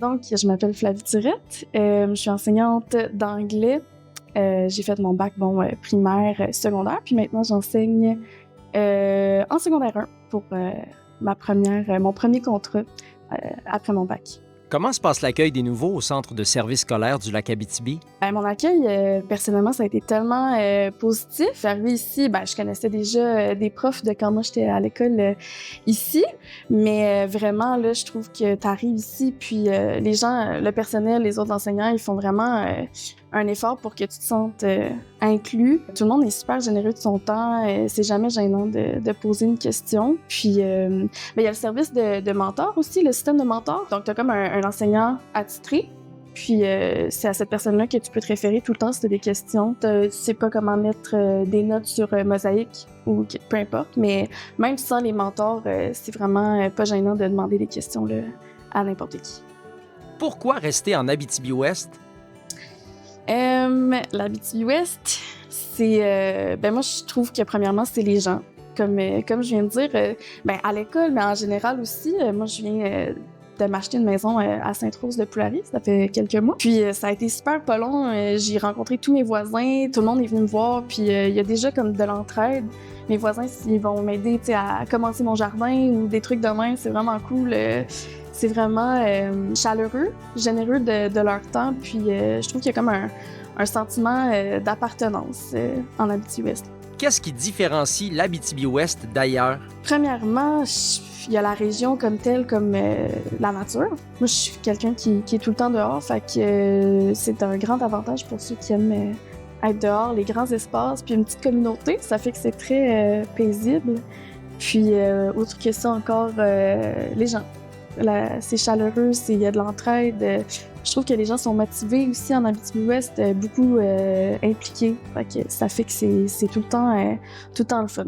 Donc, je m'appelle Flavie Turette. Je suis enseignante d'anglais. J'ai fait mon bac primaire, secondaire, puis maintenant j'enseigne en secondaire 1 pour mon premier contrat après mon bac. Comment se passe l'accueil des nouveaux au centre de service scolaire du Lac-Abitibi? Mon accueil, personnellement, ça a été tellement positif. Arrivée ici, je connaissais déjà des profs de quand moi j'étais à l'école ici, mais vraiment, là, je trouve que tu arrives ici, puis les gens, le personnel, les autres enseignants, ils font vraiment un effort pour que tu te sentes inclus. Tout le monde est super généreux de son temps. C'est jamais gênant de poser une question. Puis, il y a le service de mentor aussi, le système de mentor. Donc, tu as comme un enseignant attitré. Puis, c'est à cette personne-là que tu peux te référer tout le temps si tu as des questions. Tu sais pas comment mettre des notes sur Mosaïque ou peu importe. Mais même sans les mentors, c'est vraiment pas gênant de demander des questions là, à n'importe qui. Pourquoi rester en Abitibi-Ouest? L'Abitibi-Ouest, c'est... moi, je trouve que premièrement, c'est les gens. Comme je viens de dire, à l'école, mais en général aussi, moi, je viens de m'acheter une maison à Sainte-Rose-de-Poulari, ça fait quelques mois. Puis ça a été super pas long, j'ai rencontré tous mes voisins, tout le monde est venu me voir, puis il y a déjà comme de l'entraide. Mes voisins, ils vont m'aider à commencer mon jardin ou des trucs de même, c'est vraiment cool. C'est vraiment chaleureux, généreux de leur temps, puis je trouve qu'il y a comme un sentiment d'appartenance en Abitibi-Ouest. Qu'est-ce qui différencie l'Abitibi-Ouest d'ailleurs? Premièrement, il y a la région comme telle, comme la nature. Moi, je suis quelqu'un qui est tout le temps dehors, fait que c'est un grand avantage pour ceux qui aiment être dehors, les grands espaces, puis une petite communauté, ça fait que c'est très paisible. Puis, autre que ça encore, les gens. C'est chaleureux, il y a de l'entraide. Je trouve que les gens sont motivés aussi en Abitibi-Ouest, beaucoup impliqués. Fait que ça fait que c'est tout le temps le fun.